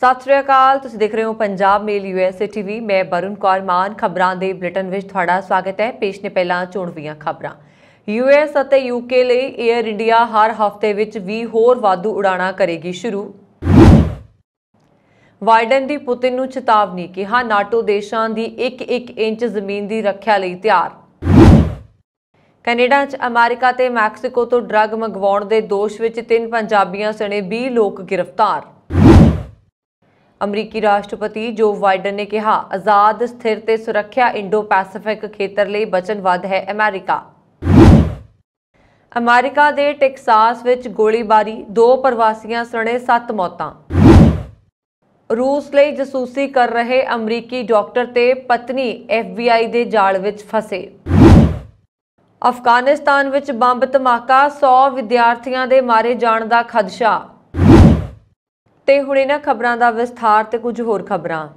सत श्री अकाल, तुसीं देख रहे हो पंजाब मेल यूएसए टीवी। मैं वरुण कौर मान खबरां दे बुलेटिन विच तुहाडा स्वागत है। पेश ने पहलां चोणवीआं खबरां। यूएस ਅਤੇ यूके ਲਈ एयर इंडिया हर हफ्ते विच 20 होर वाधू उड़ाणां करेगी शुरू। बाइडन ਦੀ ਪੁਤਿਨ ਨੂੰ ਚੇਤਾਵਨੀ, ਕਿਹਾ ਨਾਟੋ ਦੇਸ਼ਾਂ ਦੀ 1-1 ਇੰਚ ਜ਼ਮੀਨ ਦੀ ਰੱਖਿਆ ਲਈ ਤਿਆਰ। ਕੈਨੇਡਾ 'ਚ ਅਮਰੀਕਾ ਤੇ ਮੈਕਸੀਕੋ ਤੋਂ ਡਰੱਗ ਮੰਗਵਾਉਣ ਦੇ ਦੋਸ਼ ਵਿੱਚ 3 ਪੰਜਾਬੀਆਂ ਸਣੇ 20 ਲੋਕ गिरफ्तार। अमरीकी राष्ट्रपति जो बाइडन ने कहा, आज़ाद स्थिर ते सुरक्षा इंडो पैसिफिक खेतर ਲਈ वचनबद्ध है अमेरिका। अमेरिका ਦੇ ਟੈਕਸਾਸ ਵਿੱਚ ਗੋਲੀਬਾਰੀ, 2 ਪ੍ਰਵਾਸੀਆਂ ਸਣੇ 7 ਮੌਤਾਂ। रूस ਲਈ ਜਸੂਸੀ ਕਰ ਰਹੇ ਅਮਰੀਕੀ ਡਾਕਟਰ ਤੇ ਪਤਨੀ FBI ਦੇ ਜਾਲ ਵਿੱਚ ਫਸੇ। ਅਫਗਾਨਿਸਤਾਨ ਵਿੱਚ ਬੰਬ ਧਮਾਕਾ, 100 ਵਿਦਿਆਰਥੀਆਂ ਦੇ ਮਾਰੇ ਜਾਣ ਦਾ ਖਦਸ਼ਾ। ਤੇ ਹੁਣ ਇਹਨਾਂ ਖਬਰਾਂ ਦਾ ਵਿਸਥਾਰ ਤੇ ਕੁਝ ਹੋਰ ਖਬਰਾਂ।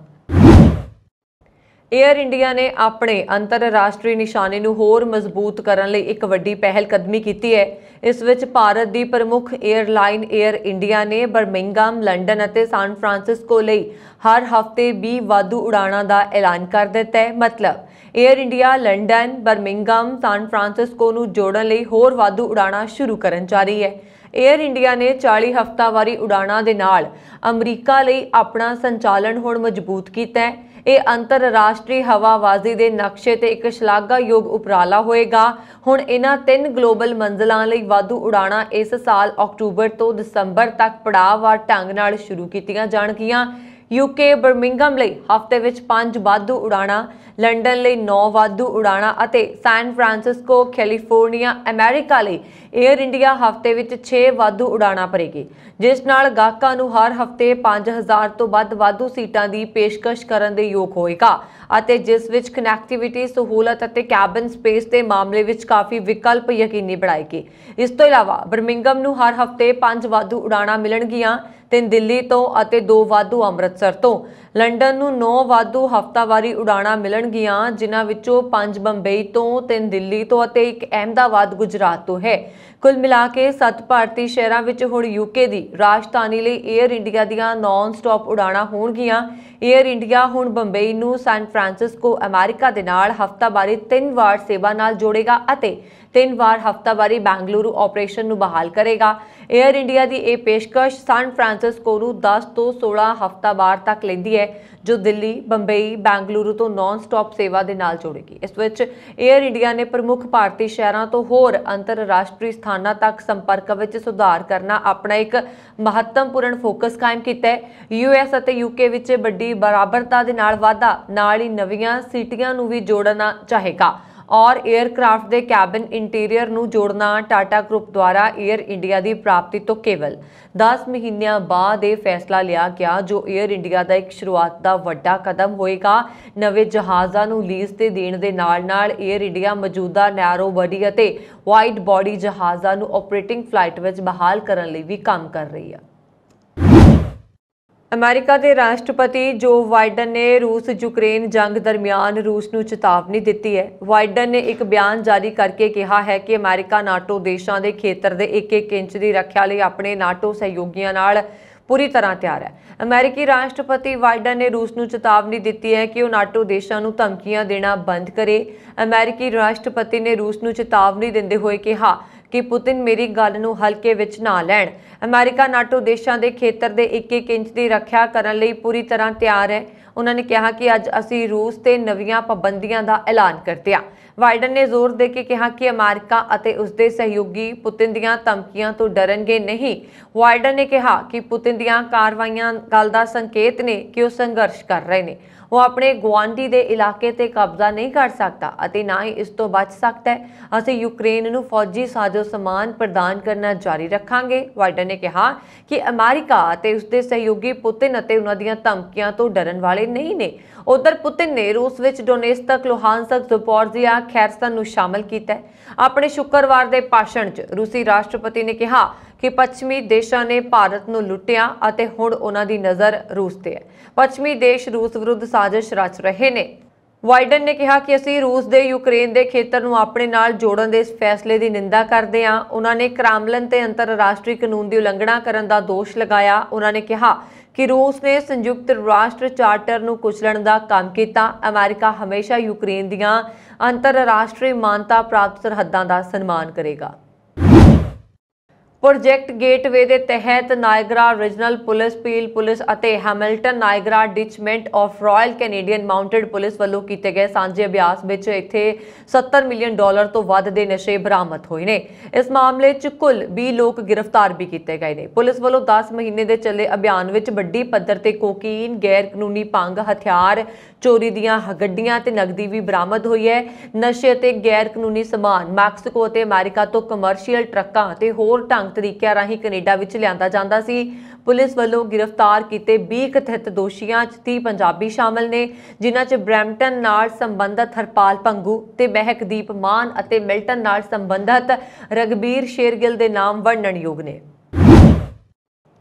एयर इंडिया ने अपने अंतरराष्ट्रीय निशाने ਨੂੰ ਹੋਰ ਮਜ਼ਬੂਤ ਕਰਨ ਲਈ ਇੱਕ ਵੱਡੀ ਪਹਿਲ ਕਦਮੀ ਕੀਤੀ ਹੈ। ਇਸ ਵਿੱਚ ਭਾਰਤ ਦੀ ਪ੍ਰਮੁੱਖ 에ਅਰਲਾਈਨ 에ਅਰ ਇੰਡੀਆ ਨੇ ਬਰਮਿੰਘਮ, ਲੰਡਨ ਅਤੇ ਸਾਨ ਫਰਾਂਸਿਸਕੋ ਲਈ ਹਰ ਹਫ਼ਤੇ 20 ਵਾਧੂ ਉਡਾਣਾਂ ਦਾ ਐਲਾਨ ਕਰ ਦਿੱਤਾ ਹੈ। ਮਤਲਬ air India London, Birmingham, San Francisco ਨੂੰ ਜੋੜਨ ਲਈ ਹੋਰ ਵਾਧੂ ਉਡਾਣਾਂ ਸ਼ੁਰੂ ਕਰਨ ਜਾ ਰਹੀ ਹੈ। एयर इंडिया ने 40 ਹਫ਼ਤਾਵਾਰੀ ਉਡਾਣਾਂ ਦੇ ਨਾਲ ਅਮਰੀਕਾ ਲਈ ਆਪਣਾ ਸੰਚਾਲਨ ਹੁਣ ਮਜ਼ਬੂਤ ਕੀਤਾ ਹੈ। ਇਹ ਅੰਤਰਰਾਸ਼ਟਰੀ ਹਵਾਬਾਜ਼ੀ ਦੇ ਨਕਸ਼ੇ ਤੇ ਇੱਕ ਸ਼ਲਾਘਾਯੋਗ ਉਪਰਾਲਾ ਹੋਏਗਾ। ਹੁਣ ਇਹਨਾਂ 3 ਗਲੋਬਲ ਮੰਜ਼ਲਾਂ ਲਈ ਵਾਧੂ ਉਡਾਣਾਂ ਇਸ ਸਾਲ ਅਕਤੂਬਰ ਤੋਂ ਦਸੰਬਰ ਤੱਕ ਪੜਾਅਵਾਰ ਢੰਗ ਨਾਲ ਸ਼ੁਰੂ ਕੀਤੀਆਂ ਜਾਣਗੀਆਂ। यूके ਬਰਮਿੰਘਮ ਲਈ ਹਫ਼ਤੇ ਵਿੱਚ 5 ਵਾਧੂ ਉਡਾਣਾਂ, ਲੰਡਨ ਲਈ 9 ਵਾਧੂ ਉਡਾਣਾਂ ਅਤੇ ਸੈਨ ਫਰਾਂਸਿਸਕੋ, ਕੈਲੀਫੋਰਨੀਆ, ਅਮਰੀਕਾ ਲਈ 에ਅਰ ਇੰਡੀਆ ਹਫ਼ਤੇ ਵਿੱਚ 6 ਵਾਧੂ ਉਡਾਣਾਂ ਭਰੇਗੀ, ਜਿਸ ਨਾਲ ਗਾਹਕਾਂ ਨੂੰ ਹਰ ਹਫ਼ਤੇ 5000 ਤੋਂ ਵੱਧ ਵਾਧੂ ਸੀਟਾਂ ਦੀ ਪੇਸ਼ਕਸ਼ ਕਰਨ ਦੇ ਯੋਗ ਹੋਏਗਾ ਅਤੇ ਜਿਸ ਵਿੱਚ ਕਨੈਕਟੀਵਿਟੀ, ਸਹੂਲਤ ਅਤੇ ਕੈਬਨ ਸਪੇਸ ਦੇ ਮਾਮਲੇ ਵਿੱਚ ਕਾਫੀ ਵਿਕਲਪ ਯਕੀਨੀ ਬਣਾਏਗੀ। ਇਸ ਤੋਂ ਇਲਾਵਾ ਬਰਮਿੰਘਮ ਨੂੰ ਹਰ ਹਫ਼ਤੇ 5 ਵਾਧੂ ਉਡਾਣਾਂ ਮਿਲਣਗੀਆਂ, 3 ਦਿੱਲੀ ਤੋਂ ਅਤੇ 2 ਵਾਧੂ ਅੰਮ੍ਰਿਤਸਰ ਤੋਂ। ਲੰਡਨ ਨੂੰ 9 ਵਾਧੂ ਹਫ਼ਤਾਵਾਰੀ ਉਡਾਣਾਂ ਮਿਲਣਗੀਆਂ, ਜਿਨ੍ਹਾਂ ਵਿੱਚੋਂ 5 ਬੰਬਈ ਤੋਂ, 3 ਦਿੱਲੀ ਤੋਂ ਅਤੇ 1 ਅਹਿਮਦਾਬਾਦ ਗੁਜਰਾਤ ਤੋਂ ਹੈ। ਕੁੱਲ ਮਿਲਾ ਕੇ 7 ਭਾਰਤੀ ਸ਼ਹਿਰਾਂ ਵਿੱਚ ਹੁਣ ਯੂਕੇ ਦੀ ਰਾਜਧਾਨੀ ਲਈ 에ਅਰ ਇੰਡੀਆ ਦੀਆਂ ਨਾਨ ਸਟਾਪ ਉਡਾਣਾਂ ਹੋਣਗੀਆਂ। 에ਅਰ ਇੰਡੀਆ ਹੁਣ ਬੰਬਈ ਨੂੰ ਸੈਨ ਫਰਾਂਸਿਸਕੋ ਅਮਰੀਕਾ ਦੇ ਨਾਲ ਹਫ਼ਤਾਵਾਰੀ 3 ਵਾਰ ਸੇਵਾ ਨਾਲ ਜੋੜੇਗਾ ਅਤੇ 3 ਵਾਰ ਹਫ਼ਤਾਵਾਰੀ ਬੈਂਗਲੁਰੂ ਆਪਰੇਸ਼ਨ ਨੂੰ ਬਹਾਲ ਕਰੇਗਾ। 에ਅਰ ਇੰਡੀਆ ਦੀ ਇਹ ਪੇਸ਼ਕਸ਼ ਸੈਨ ਫਰਾਂਸਿਸਕੋ ਨੂੰ 10 ਤੋਂ 16 ਹਫ਼ਤਾਵਾਰ ਤੱਕ ਲੈਂਦੀ ਹੈ, ਜੋ ਦਿੱਲੀ, ਬੰਬਈ, ਬੈਂਗਲੁਰੂ ਤੋਂ ਨਾਨ ਸਟਾਪ ਸੇਵਾ ਦੇ ਨਾਲ ਜੋੜੇਗੀ। ਇਸ ਵਿੱਚ 에ਅਰ ਇੰਡੀਆ ਨੇ ਪ੍ਰਮੁੱਖ ਭਾਰਤੀ ਸ਼ਹਿਰਾਂ ਤੋਂ ਹੋਰ ਅੰਤਰਰਾਸ਼ਟਰੀ ਸਥਾਨਾਂ ਤੱਕ ਸੰਪਰਕ ਵਿੱਚ ਸੁਧਾਰ ਕਰਨਾ ਆਪਣਾ ਇੱਕ ਮਹੱਤਵਪੂਰਨ ਫੋਕਸ ਕਾਇਮ ਕੀਤਾ ਹੈ। ਯੂਐਸ ਅਤੇ ਯੂਕੇ ਵਿੱਚ ਵੱਡੀ ਬਰਾਬਰਤਾ ਦੇ ਨਾਲ ਵਾਧਾ, ਨਾਲ ਹੀ ਨਵੀਆਂ ਸਿਟੀਆਂ ਨੂੰ ਵੀ ਜੋੜਨਾ ਚਾਹੇਗਾ और एयरक्राफ्ट के कैबिन इंटीरियर ਨੂੰ जोड़ना। टाटा ग्रुप द्वारा एयर इंडिया की प्राप्ति तो केवल 10 ਮਹੀਨਿਆਂ बाद यह फैसला लिया गया, जो एयर इंडिया का एक शुरुआत का ਵੱਡਾ कदम होएगा। नवे जहाज़ों ਨੂੰ लीज़ ਤੇ ਦੇਣ ਦੇ ਨਾਲ-ਨਾਲ एयर इंडिया मौजूदा नैरो बॉडी ਅਤੇ वाइड बॉडी जहाज़ों ਨੂੰ ऑपरेटिंग फ्लाइट ਵਿੱਚ बहाल करने ਲਈ भी काम कर रही है। अमेरिका के राष्ट्रपति जो बाइडन ने रूस यूक्रेन जंग दरमियान रूस ਨੂੰ चेतावनी दी है। बाइडन ने एक बयान जारी करके कहा है कि अमेरिका नाटो देशों के खेतर के 1-1 इंच की रक्षा लिए अपने नाटो सहयोगियों नाल पूरी तरह तैयार है। अमेरिकी राष्ट्रपति बाइडन ने रूस ਨੂੰ चेतावनी दी है कि वह नाटो देशों ਨੂੰ धमकियां देना बंद करे। अमेरिकी राष्ट्रपति ने रूस ਨੂੰ चेतावनी देंदे हुए कहा कि पुतिन मेरी गल ਨੂੰ हल्के विच ना लैण। अमेरिका नाटो देशों के खेतर के 1-1 इंच की रक्षा करने ਲਈ पूरी तरह तैयार है। उन्होंने कहा कि अज असी रूस ते नवीं पाबंदियां का ऐलान करते हैं। बाइडन ने जोर दे के कहा कि अमेरिका ਅਤੇ ਉਸਦੇ सहयोगी पुतिन ਦੀਆਂ ਧਮਕੀਆਂ ਤੋਂ डरनगे नहीं। बाइडन ने कहा कि पुतिन ਦੀਆਂ ਕਾਰਵਾਈਆਂ ਗੱਲ ਦਾ ਸੰਕੇਤ ਨੇ ਕਿ ਉਹ ਸੰਘਰਸ਼ ਕਰ ਰਹੇ ਨੇ। वो अपने गुआंढी के इलाके ते कब्जा नहीं कर सकता ਅਤੇ ना ही इस तो बच सकता है। असी यूक्रेन ਨੂੰ फौजी साजो समान प्रदान करना जारी रखांगे। बाइडन ने कहा कि अमेरिका ਅਤੇ ਉਸਦੇ सहयोगी पुतिन ਅਤੇ ਉਹਨਾਂ ਦੀਆਂ ਧਮਕੀਆਂ ਤੋਂ डरन वाले नहीं ने। उधर पुतिन ने रूस ਵਿੱਚ डोनेत्स्क, लुहानस्क, ज़पोरिज़िया, खैरसन ਨੂੰ शामिल किया। अपने शुक्रवार के भाषण च रूसी राष्ट्रपति ने कहा कि पश्चिमी देशों ने भारत ਨੂੰ लुटिया ਅਤੇ ਹੁਣ ਉਹਨਾਂ ਦੀ नज़र रूस ਤੇ है। पश्चिमी देश रूस विरुद्ध साजिश रच रहे ने। बाइडन ने कहा कि असीं रूस के यूक्रेन के खेतर ਨੂੰ ਆਪਣੇ ਨਾਲ जोड़न के इस फैसले की निंदा करते हैं। उन्होंने क्रेमलिन ते अंतरराष्ट्रीय कानून की उलंघना करने का दोष लगाया। उन्होंने कहा कि रूस ने संयुक्त राष्ट्र चार्टर ਨੂੰ ਕੁਚਲਣ ਦਾ ਕੰਮ ਕੀਤਾ। ਅਮਰੀਕਾ ਹਮੇਸ਼ਾ ਯੂਕਰੇਨ ਦੀਆਂ ਅੰਤਰਰਾਸ਼ਟਰੀ ਮਾਨਤਾ ਪ੍ਰਾਪਤ ਸਰਹੱਦਾਂ ਦਾ ਸਨਮਾਨ ਕਰੇਗਾ। प्रोजेक्ट गेटवे के तहत Niagara Regional Police Peel Police और Hamilton Niagara detachment of Royal Canadian Mounted Police वालों किए गए सांझे अभ्यास में इत्थे $70 मिलियन तो वध के नशे बरामद हुए ने। इस मामले च कुल 20 लोग गिरफ्तार भी किए गए ने। पुलिस वालों 10 महीने के चले अभियान में वड्डी पद्धर ते कोकीन, गैर कानूनी भंग, हथियार, चोरी दीयां गड्डियां ते नगदी भी बरामद हुई है। नशे ते गैर कानूनी समान मैक्सीको ते अमेरिका तो कमर्शियल ट्रकों ते होर ढंग तरीकों राही कनेडा विच लिआंदा जांदा सी। पुलिस वालों गिरफ्तार किए 20 कथित दोषियों 30 पंजाबी शामिल ने, जिन्हां च ब्रैम्पटन नाल संबंधित हरपाल भंगू ते महकदीप मान अते मिल्टन नाल संबंधित रघबीर शेरगिल के नाम वर्णनयोग ने।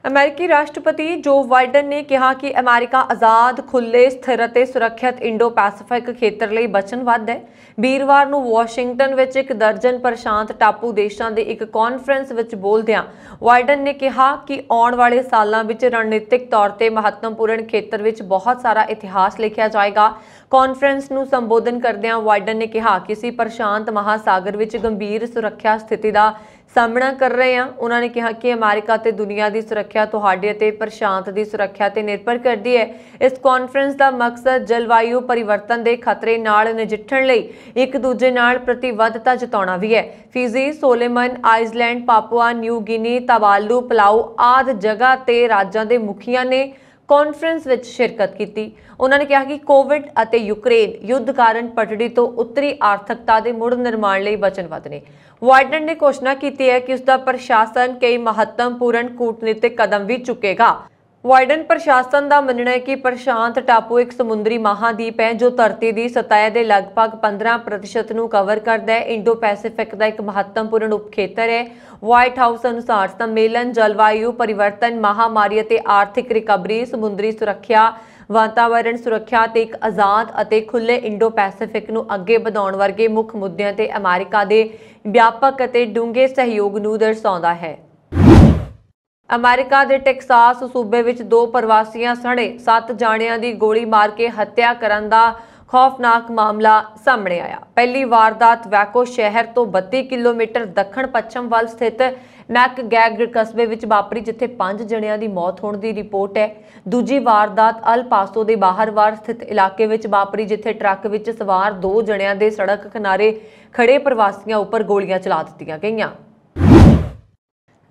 अमेरिकी राष्ट्रपति जो बाइडन ने कहा कि अमेरिका आज़ाद, खुले, स्थिर और सुरक्षित इंडो पैसिफिक खेत्र लिए वचनबद्ध है। वीरवार को वाशिंगटन में एक दर्जन प्रशांत टापू देशों के एक कॉन्फ्रेंस में बोलदियां बाइडन ने कहा कि आने वाले सालों में रणनीतिक तौर पर महत्वपूर्ण खेत्र में बहुत सारा इतिहास लिखा जाएगा। कॉन्फ्रेंस को संबोधन करदियां बाइडन ने कहा कि असीं प्रशांत महासागर में गंभीर सुरक्षा स्थिति का सामना कर रहे हैं। उन्होंने कहा कि अमेरिका ते दुनिया की सुरक्षा तुहाडे ते प्रशांत की सुरक्षा ते निर्भर करती है। इस कॉन्फ्रेंस का मकसद जलवायु परिवर्तन के खतरे नाल नजिठण लई एक दूजे नाल प्रतिबद्धता जताउणा भी है। Fiji, Solomon Island, Papua New Guinea, Tuvalu, Palau आदि जगह ते राज्यों के मुखिया ने कॉन्फ्रेंस में शिरकत की। उन्होंने कहा कि कोविड और यूक्रेन युद्ध कारण पटड़ी तो उत्तरी आर्थिकता के मुड़ निर्माण लिए वचनबद्ध ने। बाइडन ने घोषणा की है कि उसका प्रशासन कई महत्वपूर्ण कूटनीतिक कदम भी चुकेगा। बाइडन प्रशासन का मनना है कि प्रशांत टापू एक समुद्री महाद्वीप है जो धरती की सतह के लगभग 15% को कवर करता है। इंडो पैसिफिक का एक महत्वपूर्ण उपखेत्र है। व्हाइट हाउस अनुसार सम्मेलन जलवायु परिवर्तन, महामारी और आर्थिक रिकवरी, समुद्री सुरक्षा, वातावरण सुरक्षा ते एक आज़ाद और खुले इंडो पैसिफिक को अगे बढ़ाने वर्गे मुख्य मुद्दों ते अमेरिका के व्यापक और डूंघे सहयोग को दर्शाता है। अमेरिका के टेक्सास सूबे विच 2 प्रवासियों सने 7 जाणियां दी गोली मार के हत्या करन दा खौफनाक मामला सामने आया। पहली वारदात वैको शहर तो 32 किलोमीटर दक्षिण पश्चिम वाल स्थित मैकगैग कस्बे विच वापरी, जिथे 5 जणियां दी मौत होने की रिपोर्ट है। दूजी वारदात अल पासो के बाहरवार स्थित इलाके विच वापरी, जिथे ट्रक विच सवार 2 जणियां दे सड़क किनारे खड़े प्रवासियों उपर गोलियां चला दित्तियां गईयां।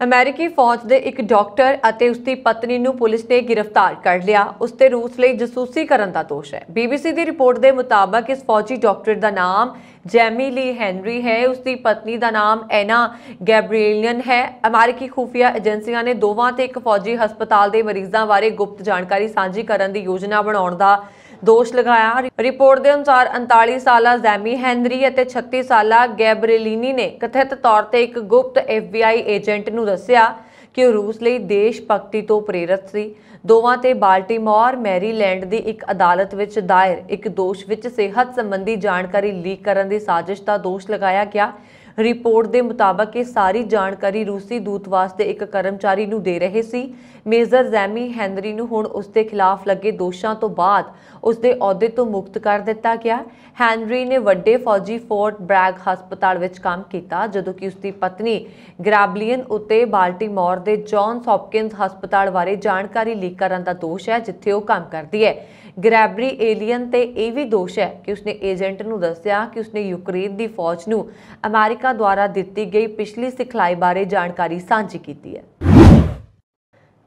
अमेरिकी फौज के एक डॉक्टर और उसकी पत्नी को पुलिस ने गिरफ्तार कर लिया। उसते रूस लिए जसूसी करने का दोष है। बीबीसी की रिपोर्ट के मुताबिक इस फौजी डॉक्टर का नाम जैमी ली हेनरी है। उसकी पत्नी का नाम एना गैब्रिएलियन है। अमेरिकी खुफिया एजेंसियां ने दोवां ते एक फौजी हस्पताल के मरीजों बारे गुप्त जानकारी साझी करने की योजना बनाने का दोष लगाया। रिपोर्ट के अनुसार 39 साला जैमी हेनरी और 36 साला गैब्रिएलिनी ने कथित तौर पर एक गुप्त FBI एजेंट को दस्सिया कि रूस लिए देश भगती तो प्रेरित सी। दोवां ते बाल्टीमोर, मैरीलैंड की एक अदालत विच दायर एक दोष विच सेहत संबंधी जानकारी लीक करने की साजिश का दोष लगाया गया। रिपोर्ट के मुताबिक ये सारी जानकारी रूसी दूतावास के एक कर्मचारी को दे रहे सी। मेजर जैमी हेनरी को हुण उसके खिलाफ लगे दोषों तो बाद उसके अहुदे तो मुक्त कर दिता गया। हेनरी ने वड्डे फौजी फोर्ट ब्रैग हस्पताल विच काम किया, जदों कि उसकी पत्नी ग्रैब्लियन उत्ते बाल्टीमोर के जॉन्स हॉपकिंस हस्पताल बारे जानकारी लीक करने का दोष है, जिथे वह काम करती है। गैब्रिएलियन ते यह भी दोष है कि उसने एजेंट को दस्सिया कि उसने यूक्रेन की फौज को अमेरिका द्वारा दी गई पिछली सिखलाई बारे जानकारी सांझी की है।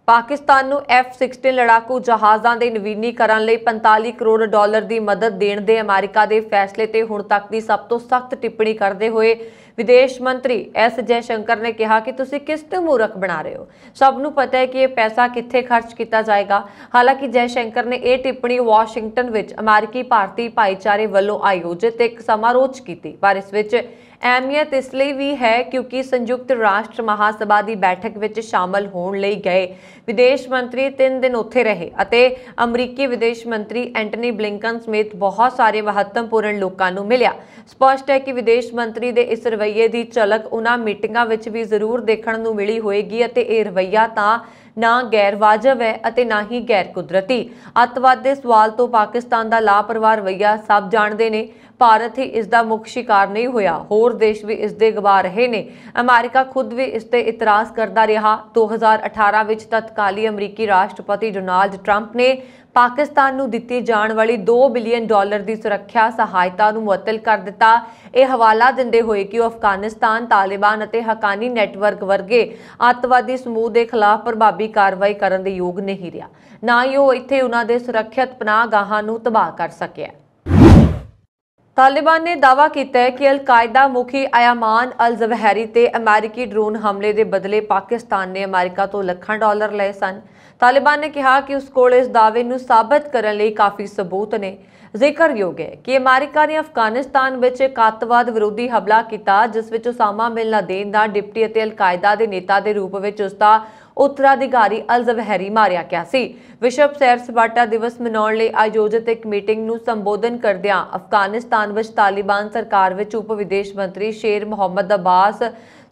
पाकिस्तान को F-16 लड़ाकू जहाज़ों के नवीनीकरण लिए $45 करोड़ की मदद देने के अमेरिका के फैसले से हुण तक की सब तो सख्त टिप्पणी करते हुए विदेश मंत्री S जयशंकर ने कहा कि तुसीं किस ते मूर्ख बना रहे हो, सबनों पता है कि यह पैसा कित्थे खर्च किया जाएगा। हालांकि जयशंकर ने यह टिप्पणी वाशिंगटन विच अमेरिकी भारतीय भाईचारे वालों आयोजित एक समारोह की, पर इस विच अहमियत इसलिए भी है क्योंकि संयुक्त राष्ट्र महासभा की बैठक में शामिल होने लई गए विदेश मंत्री 3 दिन उत्थे रहे अते अमरीकी विदेश मंत्री एंटनी ब्लिंकन समेत बहुत सारे महत्वपूर्ण लोगों को मिलिया। स्पष्ट है कि विदेश मंत्री के इस रवैये की झलक उन्हां मीटिंगां विच भी जरूर देखण नूं मिली होएगी अते इह रवैया तां ਨਾ ਗੈਰ ਵਾਜਬ ਹੈ ਅਤੇ ਨਾ ਹੀ ਗੈਰ ਕੁਦਰਤੀ। ਅੱਤਵਾਦ ਦੇ ਸਵਾਲ ਤੋਂ ਪਾਕਿਸਤਾਨ ਦਾ ਲਾਪਰਵਾਹ ਰਵੱਈਆ ਸਭ ਜਾਣਦੇ ਨੇ। ਭਾਰਤ ਹੀ ਇਸ ਦਾ ਮੁੱਖ ਸ਼ਿਕਾਰ ਨਹੀਂ ਹੋਇਆ, ਹੋਰ ਦੇਸ਼ ਵੀ ਇਸ ਦੇ ਗਵਾਹ ਰਹੇ ਨੇ। ਅਮਰੀਕਾ ਖੁਦ ਵੀ ਇਸ ਤੇ ਇਤਰਾਜ਼ ਕਰਦਾ ਰਿਹਾ। 2018 ਵਿੱਚ ਤਤਕਾਲੀ ਅਮਰੀਕੀ ਰਾਸ਼ਟਰਪਤੀ ਡੋਨਾਲਡ ਟਰੰਪ ਨੇ ਪਾਕਿਸਤਾਨ ਨੂੰ ਦਿੱਤੀ ਜਾਣ ਵਾਲੀ $2 ਬਿਲੀਅਨ ਦੀ ਸੁਰੱਖਿਆ ਸਹਾਇਤਾ ਨੂੰ ਮੁਅੱਤਲ ਕਰ ਦਿੱਤਾ। ਇਹ ਹਵਾਲਾ ਦਿੰਦੇ ਹੋਏ ਕਿ ਉਹ ਅਫਗਾਨਿਸਤਾਨ, ਤਾਲਿਬਾਨ ਅਤੇ ਹਕਾਨੀ ਨੈਟਵਰਕ ਵਰਗੇ ਅੱਤਵਾਦੀ ਸਮੂਹ ਦੇ ਖਿਲਾਫ ਪ੍ਰਭਾਵੀ ਕਾਰਵਾਈ ਕਰਨ ਦੇ ਯੋਗ ਨਹੀਂ ਰਿਹਾ, ਨਾ ਹੀ ਉਹ ਇੱਥੇ ਉਹਨਾਂ ਦੇ ਸੁਰੱਖਿਅਤ ਪਨਾਹਗਾਹਾਂ ਨੂੰ ਤਬਾਹ ਕਰ ਸਕਿਆ। ਤਾਲਿਬਾਨ ਨੇ ਦਾਅਵਾ ਕੀਤਾ ਹੈ ਕਿ ਅਲ-ਕਾਇਦਾ ਮੁਖੀ ਅਯਮਾਨ ਅਲ-ਜ਼ਵਾਹਿਰੀ ਤੇ ਅਮਰੀਕੀ ਡਰੋਨ ਹਮਲੇ ਦੇ ਬਦਲੇ ਪਾਕਿਸਤਾਨ ਨੇ ਅਮਰੀਕਾ ਤੋਂ ਲੱਖਾਂ ਡਾਲਰ ਲਏ ਸਨ। ਤਾਲਿਬਾਨ ਨੇ ਕਿਹਾ ਕਿ ਉਸ ਕੋਲ ਇਸ ਦਾਅਵੇ ਨੂੰ ਸਾਬਤ ਕਰਨ ਲਈ ਕਾਫੀ ਸਬੂਤ ਨੇ। ਜ਼ਿਕਰਯੋਗ ਹੈ ਕਿ ਅਮਰੀਕਾ ਨੇ ਅਫਗਾਨਿਸਤਾਨ ਵਿੱਚ ਇੱਕ ਅੱਤਵਾਦ ਵਿਰੋਧੀ ਹਮਲਾ ਕੀਤਾ, ਜਿਸ ਵਿੱਚ ਉਸਾਮਾ ਬਿਨ ਲਾਦੇਨ ਦਾ ਡਿਪਟੀ ਅਤੇ ਅਲ-ਕਾਇਦਾ ਦੇ ਨੇਤਾ ਦੇ ਰੂਪ ਵਿੱਚ ਉਸ ਦਾ ਉੱਤਰਾਧਿਕਾਰੀ ਅਲ-ਜ਼ਵਾਹਿਰੀ ਮਾਰਿਆ ਗਿਆ ਸੀ। ਵਿਸ਼ਵ ਸੈਰ ਸਪਾਟਾ ਦਿਵਸ ਮਨਾਉਣ ਲਈ ਆਯੋਜਿਤ ਇੱਕ ਮੀਟਿੰਗ ਨੂੰ ਸੰਬੋਧਨ ਕਰਦਿਆਂ ਅਫਗਾਨਿਸਤਾਨ ਵਿੱਚ ਤਾਲਿਬਾਨ ਸਰਕਾਰ ਵਿੱਚ ਉਪ ਵਿਦੇਸ਼ ਮੰਤਰੀ ਸ਼ੇਰ ਮੁਹੰਮਦ ਅਬਾਸ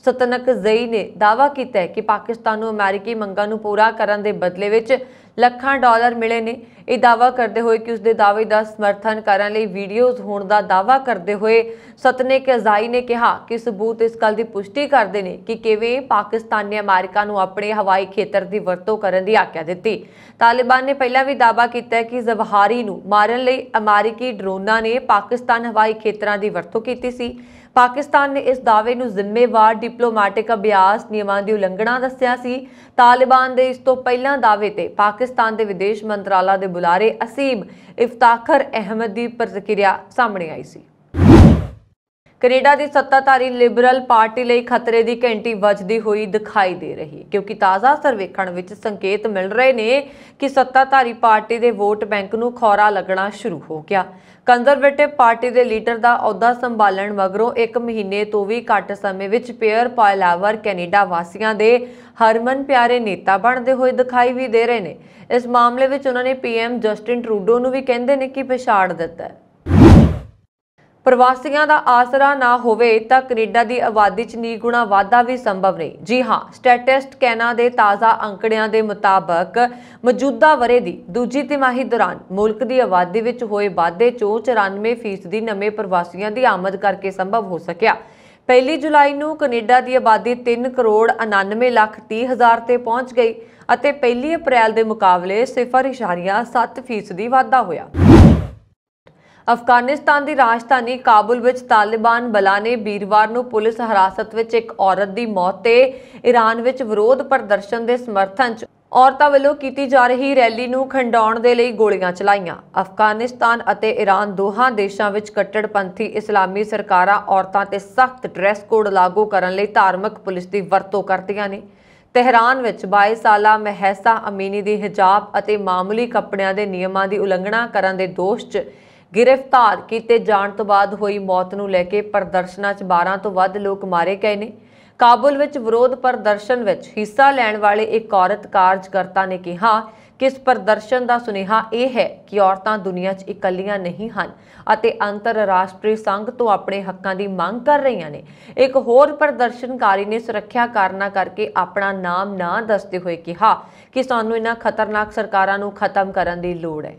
ਸਤਨਕਜ਼ਈ ਨੇ ਦਾਅਵਾ ਕੀਤਾ ਹੈ ਕਿ ਪਾਕਿਸਤਾਨ ਨੂੰ ਅਮਰੀਕੀ ਮੰਗਾਂ ਨੂੰ ਪੂਰਾ ਕਰਨ ਦੇ ਬਦਲੇ ਵਿੱਚ ਲੱਖਾਂ ਡਾਲਰ ਮਿਲੇ ਨੇ। ਇਹ ਦਾਅਵਾ ਕਰਦੇ ਹੋਏ ਕਿ ਉਸ ਦੇ ਦਾਅਵੇ ਦਾ ਸਮਰਥਨ ਕਰਨ ਲਈ ਵੀਡੀਓਜ਼ ਹੋਣ ਦਾ ਦਾਅਵਾ ਕਰਦੇ ਹੋਏ ਸਤਨਕਜ਼ਈ ਨੇ ਕਿਹਾ ਕਿ ਸਬੂਤ ਇਸ ਗੱਲ ਦੀ ਪੁਸ਼ਟੀ ਕਰਦੇ ਨੇ ਕਿ ਕਿਵੇਂ ਪਾਕਿਸਤਾਨ ਨੇ ਅਮਰੀਕਾ ਨੂੰ ਆਪਣੇ ਹਵਾਈ ਖੇਤਰ ਦੀ ਵਰਤੋਂ ਕਰਨ ਦੀ ਆਗਿਆ ਦਿੱਤੀ। ਤਾਲਿਬਾਨ ਨੇ ਪਹਿਲਾਂ ਵੀ ਦਾਅਵਾ ਕੀਤਾ ਹੈ ਕਿ ਜ਼ਵਾਹਿਰੀ ਨੂੰ ਮਾਰਨ ਲਈ ਅਮਰੀਕੀ ਡਰੋਨਾਂ ਨੇ ਪਾਕਿਸਤਾਨ ਹਵਾਈ ਖੇਤਰਾਂ ਦੀ ਵਰਤੋਂ ਕੀਤੀ ਸੀ। ਪਾਕਿਸਤਾਨ ਨੇ ਇਸ ਦਾਅਵੇ ਨੂੰ ਜ਼ਿੰਮੇਵਾਰ ਡਿਪਲੋਮੈਟਿਕ ਅਭਿਆਸ ਨਿਯਮਾਂ ਦੀ ਉਲੰਘਣਾ ਦੱਸਿਆ ਸੀ। ਤਾਲਿਬਾਨ ਦੇ ਇਸ ਤੋਂ ਪਹਿਲਾਂ ਦਾਅਵੇ ਤੇ ਪਾਕਿਸਤਾਨ ਦੇ ਵਿਦੇਸ਼ ਮੰਤਰਾਲਾ ਦੇ ਬੁਲਾਰੇ ਅਸੀਮ ਇਫਤਾਖਰ ਅਹਿਮਦ ਦੀ ਪ੍ਰਤੀਕਿਰਿਆ ਸਾਹਮਣੇ ਆਈ ਸੀ। ਕੈਨੇਡਾ ਦੀ ਸੱਤਾਧਾਰੀ ਲਿਬਰਲ ਪਾਰਟੀ ਲਈ ਖਤਰੇ ਦੀ ਘੰਟੀ ਵੱਜਦੀ ਹੋਈ ਦਿਖਾਈ ਦੇ ਰਹੀ ਹੈ, ਕਿਉਂਕਿ ਤਾਜ਼ਾ ਸਰਵੇਖਣ ਵਿੱਚ ਸੰਕੇਤ ਮਿਲ ਰਹੇ ਨੇ ਕਿ ਸੱਤਾਧਾਰੀ ਪਾਰਟੀ ਦੇ ਵੋਟ ਬੈਂਕ ਨੂੰ ਖੌਰਾ ਲੱਗਣਾ ਸ਼ੁਰੂ ਹੋ ਗਿਆ। ਕੰਜ਼ਰਵੇਟਿਵ ਪਾਰਟੀ ਦੇ ਲੀਡਰ ਦਾ ਅਹੁਦਾ ਸੰਭਾਲਣ ਮਗਰੋਂ 1 ਮਹੀਨੇ ਤੋਂ ਵੀ ਘੱਟ ਸਮੇਂ ਵਿੱਚ ਪੀਅਰ ਪਾਇਲਾਵਰ ਕੈਨੇਡਾ ਵਾਸੀਆਂ ਦੇ ਹਰਮਨ ਪਿਆਰੇ ਨੇਤਾ ਬਣਦੇ ਹੋਏ ਦਿਖਾਈ ਵੀ ਦੇ ਰਹੇ ਨੇ। ਇਸ ਮਾਮਲੇ ਵਿੱਚ ਉਹਨਾਂ ਨੇ PM ਜਸਟਿਨ ਟਰੂਡੋ ਨੂੰ ਵੀ ਕਹਿੰਦੇ ਨੇ ਕਿ ਪਛਾੜ ਦਿੱਤਾ ਹੈ। ਪ੍ਰਵਾਸੀਆਂ ਦਾ ਆਸਰਾ ਨਾ ਹੋਵੇ ਤਾਂ ਕੈਨੇਡਾ ਦੀ ਆਬਾਦੀ 'ਚ 9 ਗੁਣਾ ਵਾਧਾ ਵੀ ਸੰਭਵ ਨਹੀਂ। ਜੀ ਹਾਂ, ਸਟੈਟਿਸਟ ਕੈਨਾ ਦੇ ਤਾਜ਼ਾ ਅੰਕੜਿਆਂ ਦੇ ਮੁਤਾਬਕ ਮੌਜੂਦਾ ਵਰ੍ਹੇ ਦੀ ਦੂਜੀ ਤਿਮਾਹੀ ਦੌਰਾਨ ਮੁਲਕ ਦੀ ਆਬਾਦੀ ਵਿੱਚ ਹੋਏ ਵਾਧੇ 'ਚੋਂ 94% ਨਵੇਂ ਪ੍ਰਵਾਸੀਆਂ ਦੀ ਆਮਦ ਕਰਕੇ ਸੰਭਵ ਹੋ ਸਕਿਆ। 1 ਜੁਲਾਈ ਨੂੰ ਕੈਨੇਡਾ ਦੀ ਆਬਾਦੀ 3,99,30,000 ਤੇ ਪਹੁੰਚ ਗਈ ਅਤੇ 1 ਅਪ੍ਰੈਲ ਦੇ ਮੁਕਾਬਲੇ 0.7% ਵਾਧਾ ਹੋਇਆ। ਅਫਗਾਨਿਸਤਾਨ ਦੀ ਰਾਜਧਾਨੀ ਕਾਬੁਲ ਵਿੱਚ ਤਾਲਿਬਾਨ ਬਲਾਂ ਨੇ ਵੀਰਵਾਰ ਨੂੰ ਪੁਲਿਸ ਹਿਰਾਸਤ ਵਿੱਚ ਇੱਕ ਔਰਤ ਦੀ ਮੌਤ ਤੇ ਈਰਾਨ ਵਿੱਚ ਵਿਰੋਧ ਪ੍ਰਦਰਸ਼ਨ ਦੇ ਸਮਰਥਨ 'ਚ ਔਰਤਾਂ ਵੱਲੋਂ ਕੀਤੀ ਜਾ ਰਹੀ ਰੈਲੀ ਨੂੰ ਖੰਡਾਉਣ ਦੇ ਲਈ ਗੋਲੀਆਂ ਚਲਾਈਆਂ। ਅਫਗਾਨਿਸਤਾਨ ਅਤੇ ਈਰਾਨ ਦੋਹਾਂ ਦੇਸ਼ਾਂ ਵਿੱਚ ਕੱਟੜਪੰਥੀ ਇਸਲਾਮੀ ਸਰਕਾਰਾਂ ਔਰਤਾਂ ਤੇ ਸਖਤ ਡਰੈਸ ਕੋਡ ਲਾਗੂ ਕਰਨ ਲਈ ਧਾਰਮਿਕ ਪੁਲਿਸ ਦੀ ਵਰਤੋਂ ਕਰਦੀਆਂ ਨੇ। ਤਹਿਰਾਨ ਵਿੱਚ 22 ਸਾਲਾ ਮਹਿਸਾ ਅਮੀਨੀ ਦੀ ਹਿਜਾਬ ਅਤੇ ਮਾਮੂਲੀ ਕੱਪੜਿਆਂ ਦੇ ਨਿਯਮਾਂ ਦੀ ਉਲੰਘਣਾ ਕਰਨ ਦੇ ਦੋਸ਼ 'ਚ गिरफ्तार किए जाने तो बाद हुई मौत नूं लैके प्रदर्शनां 'च 12 तो वध लोग मारे गए ने। काबुल विच विरोध प्रदर्शन विच हिस्सा लैण वाले एक औरत कार्यकर्ता ने कहा कि इस प्रदर्शन का सुनेहा यह है कि औरतां दुनिया 'च इकल्लियां नहीं हन अते अंतरराष्ट्रीय संघ तो अपने हक्कां दी मंग कर रही ने। एक होर प्रदर्शनकारी ने सुरक्षा कारणा करके अपना नाम ना दसदे हुए कहा कि सानूं इन्हां खतरनाक सरकारां नूं खत्म करन दी लोड़ है।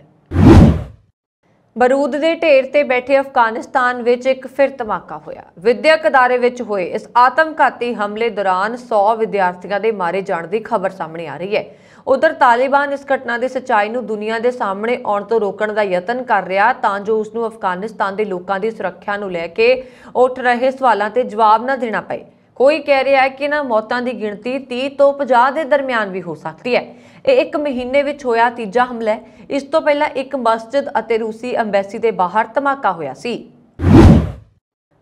बारूद के ढेर से बैठे अफगानिस्तान विच एक फिर धमाका होया। विद्यक अदारे विच होए इस आतमघाती हमले दौरान 100 विद्यार्थियों के मारे जाने की खबर सामने आ रही है। उधर तालिबान इस घटना की सच्चाई नूं दुनिया के सामने आउण तो रोकण का यतन कर रहा तां जो उसनूं अफगानिस्तान के लोगों की सुरक्षा नूं लैके उठ रहे सवालों ते जवाब न देना पए। कोई कह रहा है कि इन्हां मौतां की गिणती 30 तो 50 के दरमियान भी हो सकती है। यह एक महीने विच होया तीजा हमला है। इस तो पहला एक मस्जिद अते रूसी अंबैसी के बाहर धमाका होया सी।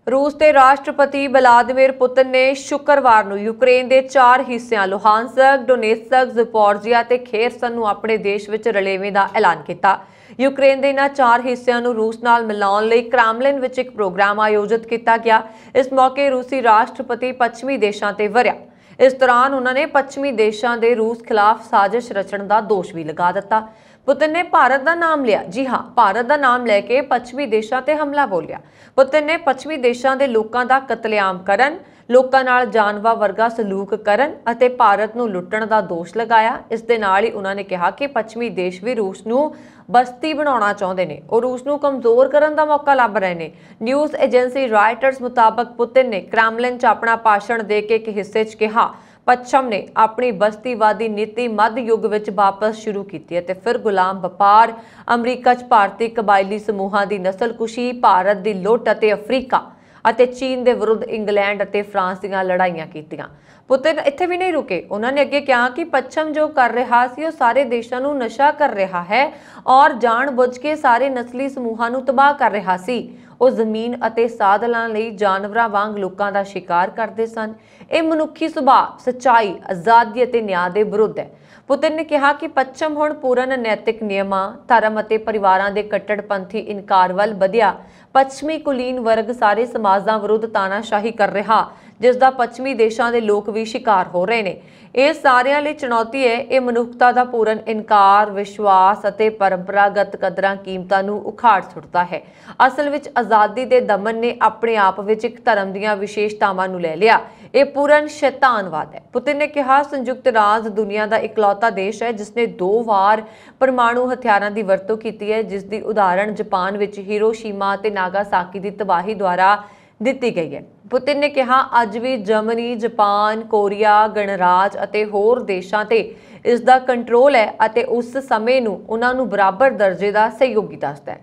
रूस के राष्ट्रपति व्लादिमीर पुतिन ने शुक्रवार नूं यूक्रेन के 4 हिस्सों लुहांस्क, डोनेत्स्क, ज़पोरिजिया ते खेरसन नूं अपने देश विच रलेवें दा ऐलान किया। यूक्रेन के इन्हां 4 हिस्सों नूं रूस नाल मिलाउण लई क्रेमलिन विच एक प्रोग्राम आयोजित किया गया। इस मौके रूसी राष्ट्रपति पश्चिमी देशों ते वरिया। इस दौरान उन्होंने पश्चिमी देशों के रूस खिलाफ साजिश रचण का दोष भी लगा दिता। पुतिन ने भारत का नाम लिया। जी हाँ, भारत का नाम लैके पश्चिमी देशों ते हमला बोलिया। पुतिन ने पश्चिमी देशों के लोगों का कतलेआम करन, ਲੋਕਾਂ ਨਾਲ ਜਾਨਵਰ ਵਰਗਾ ਸਲੂਕ ਕਰਨ ਅਤੇ ਭਾਰਤ ਨੂੰ ਲੁੱਟਣ ਦਾ ਦੋਸ਼ ਲਗਾਇਆ। ਇਸ ਦੇ ਨਾਲ ਹੀ ਉਹਨਾਂ ਨੇ ਕਿਹਾ ਕਿ ਪੱਛਮੀ ਦੇਸ਼ ਵੀ ਰੂਸ ਨੂੰ ਬਸਤੀ ਬਣਾਉਣਾ ਚਾਹੁੰਦੇ ਨੇ, ਉਹ ਰੂਸ ਨੂੰ ਕਮਜ਼ੋਰ ਕਰਨ ਦਾ ਮੌਕਾ ਲੱਭ ਰਹੇ ਨੇ। ਨਿਊਜ਼ ਏਜੰਸੀ ਰਾਇਟਰਸ ਮੁਤਾਬਕ ਪੁਤਿਨ ਨੇ ਕ੍ਰੈਮਲਿਨ 'ਚ ਆਪਣਾ ਭਾਸ਼ਣ ਦੇ ਕੇ ਇੱਕ ਹਿੱਸੇ 'ਚ ਕਿਹਾ ਪੱਛਮ ਨੇ ਆਪਣੀ ਬਸਤੀਵਾਦੀ ਨੀਤੀ ਮੱਧ ਯੁੱਗ ਵਿੱਚ ਵਾਪਸ ਸ਼ੁਰੂ ਕੀਤੀ ਅਤੇ ਫਿਰ ਗੁਲਾਮ ਵਪਾਰ, ਅਮਰੀਕਾ 'ਚ ਭਾਰਤੀ ਕਬਾਇਲੀ ਸਮੂਹਾਂ ਦੀ ਨਸਲਕੁਸ਼ੀ, ਭਾਰਤ ਦੀ ਲੁੱਟ ਅਤੇ ਅਫਰੀਕਾ ਅਤੇ ਚੀਨ ਦੇ ਵਿਰੁੱਧ ਇੰਗਲੈਂਡ ਅਤੇ ਫਰਾਂਸ ਦੀਆਂ ਲੜਾਈਆਂ ਕੀਤੀਆਂ। ਪੁਤਿਨ ਇੱਥੇ ਵੀ ਨਹੀਂ ਰੁਕੇ, ਉਹਨਾਂ ਨੇ ਅੱਗੇ ਕਿਹਾ ਕਿ ਪੱਛਮ ਜੋ ਕਰ ਰਿਹਾ ਸੀ ਉਹ ਸਾਰੇ ਦੇਸ਼ਾਂ ਨੂੰ ਨਸ਼ਾ ਕਰ ਰਿਹਾ ਹੈ ਔਰ ਜਾਣ-ਬੁੱਝ ਕੇ ਸਾਰੇ ਨਸਲੀ ਸਮੂਹਾਂ ਨੂੰ ਤਬਾਹ ਕਰ ਰਿਹਾ ਸੀ। ਉਹ ਜ਼ਮੀਨ ਅਤੇ ਸਾਧਨਾਂ ਲਈ ਜਾਨਵਰਾਂ ਵਾਂਗ ਲੋਕਾਂ ਦਾ ਸ਼ਿਕਾਰ ਕਰਦੇ ਸਨ। ਇਹ ਮਨੁੱਖੀ ਸੁਭਾਅ, ਸੱਚਾਈ, ਆਜ਼ਾਦੀ ਅਤੇ ਨਿਆਂ ਦੇ ਵਿਰੁੱਧ ਹੈ। ਪੁਤਿਨ ਨੇ ਕਿਹਾ ਕਿ ਪੱਛਮ ਹੁਣ ਪੂਰਨ ਨੈਤਿਕ ਨਿਯਮਾਂ, ਧਰਮ ਅਤੇ ਪਰਿਵਾਰਾਂ ਦੇ ਕੱਟੜਪੰਥੀ ਇਨਕਾਰ ਵੱਲ ਵਧਿਆ। ਪੱਛਮੀ ਕੁਲੀਨ ਵਰਗ ਸਾਰੇ ਸਮਾਜਾਂ ਵਿਰੁੱਧ ਤਾਨਾਸ਼ਾਹੀ ਕਰ ਰਿਹਾ, ਜਿਸ ਦਾ ਪੱਛਮੀ ਦੇਸ਼ਾਂ ਦੇ ਲੋਕ ਵੀ ਸ਼ਿਕਾਰ ਹੋ ਰਹੇ ਨੇ। ਇਹ ਸਾਰਿਆਂ ਲਈ ਚੁਣੌਤੀ ਹੈ। ਇਹ ਮਨੁੱਖਤਾ ਦਾ ਪੂਰਨ ਇਨਕਾਰ, ਵਿਸ਼ਵਾਸ ਅਤੇ ਪਰੰਪਰਾਗਤ ਕਦਰਾਂ ਕੀਮਤਾਂ ਨੂੰ ਉਖਾੜ ਸੁੱਟਦਾ ਹੈ। ਅਸਲ ਵਿੱਚ ਆਜ਼ਾਦੀ ਦੇ ਦਮਨ ਨੇ ਆਪਣੇ ਆਪ ਵਿੱਚ ਇੱਕ ਧਰਮ ਦੀਆਂ ਵਿਸ਼ੇਸ਼ਤਾਵਾਂ ਨੂੰ ਲੈ ਲਿਆ। ਇਹ ਪੂਰਨ ਸ਼ੈਤਾਨਵਾਦ ਹੈ। ਪੁਤਿਨ ਨੇ ਕਿਹਾ ਸੰਯੁਕਤ ਰਾਜ ਦੁਨੀਆ ਦਾ ਇਕਲੌਤਾ ਦੇਸ਼ ਹੈ ਜਿਸ ਨੇ 2 ਵਾਰ ਪਰਮਾਣੂ ਹਥਿਆਰਾਂ ਦੀ ਵਰਤੋਂ ਕੀਤੀ ਹੈ, ਜਿਸ ਦੀ ਉਦਾਹਰਣ ਜਾਪਾਨ ਵਿੱਚ ਹੀਰੋਸ਼ੀਮਾ ਅਤੇ ਨਾਗਾਸਾਕੀ ਦੀ ਤਬਾਹੀ ਦੁਆਰਾ ਦਿੱਤੀ ਗਈ ਹੈ। ਪੁਤਿਨ ਨੇ ਕਿਹਾ ਅੱਜ ਵੀ ਜਰਮਨੀ, ਜਾਪਾਨ, ਕੋਰੀਆ, ਗਣਰਾਜ ਅਤੇ ਹੋਰ ਦੇਸ਼ਾਂ ਤੇ ਇਸ ਦਾ ਕੰਟਰੋਲ ਹੈ ਅਤੇ ਉਸ ਸਮੇਂ ਨੂੰ ਉਹਨਾਂ ਨੂੰ ਬਰਾਬਰ ਦਰਜੇ ਦਾ ਸਹਿਯੋਗੀ ਦੱਸਦਾ ਹੈ।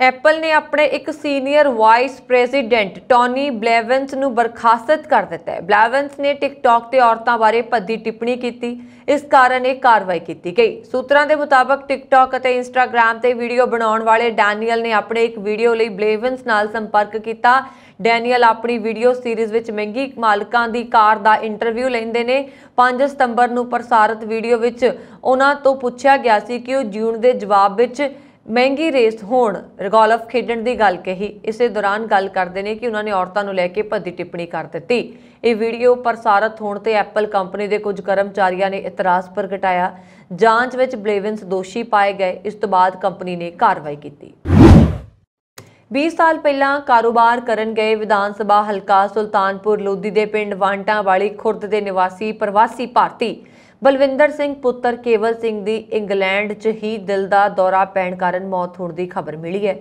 ਐਪਲ ਨੇ ਆਪਣੇ ਇੱਕ ਸੀਨੀਅਰ ਵਾਈਸ ਪ੍ਰੈਜ਼ੀਡੈਂਟ ਟੋਨੀ ਬਲੇਵੈਂਸ ਨੂੰ ਬਰਖਾਸਤ ਕਰ ਦਿੱਤਾ ਹੈ। ਬਲੇਵੈਂਸ ਨੇ ਟਿਕਟੌਕ ਤੇ ਔਰਤਾਂ ਬਾਰੇ ਭੱਦੀ ਟਿੱਪਣੀ ਕੀਤੀ, ਇਸ ਕਾਰਨ ਇਹ ਕਾਰਵਾਈ ਕੀਤੀ ਗਈ। ਸੂਤਰਾਂ ਦੇ ਮੁਤਾਬਕ ਟਿਕਟੌਕ ਅਤੇ ਇੰਸਟਾਗ੍ਰਾਮ ਤੇ ਵੀਡੀਓ ਬਣਾਉਣ ਵਾਲੇ ਡੈਨੀਅਲ ਨੇ ਆਪਣੇ ਇੱਕ ਵੀਡੀਓ ਲਈ ਬਲੇਵੈਂਸ ਨਾਲ ਸੰਪਰਕ ਕੀਤਾ। ਡੈਨੀਅਲ ਆਪਣੀ ਵੀਡੀਓ ਸੀਰੀਜ਼ ਵਿੱਚ ਮਹਿੰਗੀ ਮਾਲਕਾਂ ਦੀ ਕਾਰ ਦਾ ਇੰਟਰਵਿਊ ਲੈਂਦੇ ਨੇ। 5 ਸਤੰਬਰ ਨੂੰ ਪ੍ਰਸਾਰਿਤ ਵੀਡੀਓ ਵਿੱਚ ਉਹਨਾਂ ਤੋਂ ਪੁੱਛਿਆ ਗਿਆ ਸੀ ਕਿ ਉਹ ਜੂਨ ਦੇ ਜਵਾਬ ਵਿੱਚ ਮਹਿੰਗੀ ਰੇਸ ਹੋਣ ਗੋਲਫ ਖੇਡਣ ਦੀ ਗੱਲ ਕਹੀ। ਇਸੇ ਦੌਰਾਨ ਗੱਲ ਕਰਦੇ ਨੇ ਕਿ ਉਹਨਾਂ ਨੇ ਔਰਤਾਂ ਨੂੰ ਲੈ ਕੇ ਭੱਦੀ ਟਿੱਪਣੀ ਕਰ ਦਿੱਤੀ। ਇਹ ਵੀਡੀਓ ਪ੍ਰਸਾਰਿਤ ਹੋਣ ਤੇ ਐਪਲ ਕੰਪਨੀ ਦੇ ਕੁਝ ਕਰਮਚਾਰੀਆਂ ਨੇ ਇਤਰਾਜ਼ ਪ੍ਰਗਟਾਇਆ। ਜਾਂਚ ਵਿੱਚ ਬਲੇਵੈਂਸ ਦੋਸ਼ੀ ਪਾਏ ਗਏ। ਇਸ ਤੋਂ ਬਾਅਦ ਕੰਪਨੀ ਨੇ ਕਾਰਵਾਈ ਕੀਤੀ। 20 ਸਾਲ ਪਹਿਲਾਂ ਕਾਰੋਬਾਰ ਕਰਨ ਗਏ ਵਿਧਾਨ ਸਭਾ ਹਲਕਾ ਸੁਲਤਾਨਪੁਰ ਲੋਧੀ ਦੇ ਪਿੰਡ ਵਾਂਟਾਂ ਵਾਲੀ ਖੁਰਦ ਦੇ ਨਿਵਾਸੀ ਪ੍ਰਵਾਸੀ ਭਾਰਤੀ ਬਲਵਿੰਦਰ ਸਿੰਘ ਪੁੱਤਰ ਕੇਵਲ ਸਿੰਘ ਦੀ ਇੰਗਲੈਂਡ 'ਚ ਹੀ ਦਿਲ ਦਾ ਦੌਰਾ ਪੈਣ ਕਾਰਨ ਮੌਤ ਹੋਣ ਦੀ ਖਬਰ ਮਿਲੀ ਹੈ,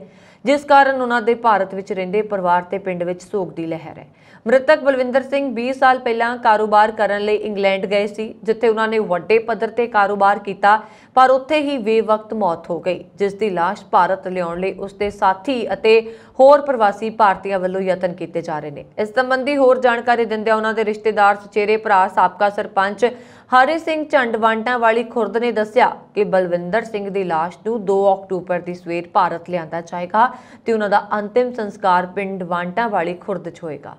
ਜਿਸ ਕਾਰਨ ਉਹਨਾਂ ਦੇ ਭਾਰਤ ਵਿੱਚ ਰਹਿੰਦੇ ਪਰਿਵਾਰ ਤੇ ਪਿੰਡ ਵਿੱਚ ਸੋਗ ਦੀ ਲਹਿਰ ਹੈ। ਮ੍ਰਿਤਕ ਬਲਵਿੰਦਰ ਸਿੰਘ 20 ਸਾਲ ਪਹਿਲਾਂ ਕਾਰੋਬਾਰ ਕਰਨ ਲਈ ਇੰਗਲੈਂਡ ਗਏ ਸੀ, ਜਿੱਥੇ ਉਹਨਾਂ ਨੇ ਵੱਡੇ ਪੱਧਰ ਤੇ ਕਾਰੋਬਾਰ ਕੀਤਾ, ਪਰ ਉੱਥੇ ਹੀ ਬੇਵਕਤ ਮੌਤ ਹੋ ਗਈ, ਜਿਸ ਦੀ ਲਾਸ਼ ਭਾਰਤ ਲਿਆਉਣ ਲਈ ਉਸਦੇ ਸਾਥੀ ਅਤੇ ਹੋਰ ਪ੍ਰਵਾਸੀ ਭਾਰਤੀਆਂ ਵੱਲੋਂ ਯਤਨ ਕੀਤੇ ਜਾ ਰਹੇ ਨੇ। ਇਸ ਸੰਬੰਧੀ ਹੋਰ ਜਾਣਕਾਰੀ ਦਿੰਦਿਆਂ ਉਹਨਾਂ ਦੇ ਰਿਸ਼ਤੇਦਾਰ ਚਚੇਰੇ ਭਰਾ ਸਾਬਕਾ ਸਰਪੰਚ ਹਰੀ ਸਿੰਘ ਝੰਡ ਵਾਂਟਾਂ ਵਾਲੀ ਖੁਰਦ ਨੇ ਦੱਸਿਆ ਕਿ ਬਲਵਿੰਦਰ ਸਿੰਘ ਦੀ ਲਾਸ਼ ਨੂੰ 2 ਅਕਤੂਬਰ ਦੀ ਸਵੇਰ ਭਾਰਤ ਲਿਆਂਦਾ ਜਾਏਗਾ ਤੇ ਉਹਨਾਂ ਦਾ ਅੰਤਿਮ ਸੰਸਕਾਰ ਪਿੰਡ ਵਾਂਟਾਂ ਵਾਲੀ ਖੁਰਦ 'ਚ ਹੋਏਗਾ।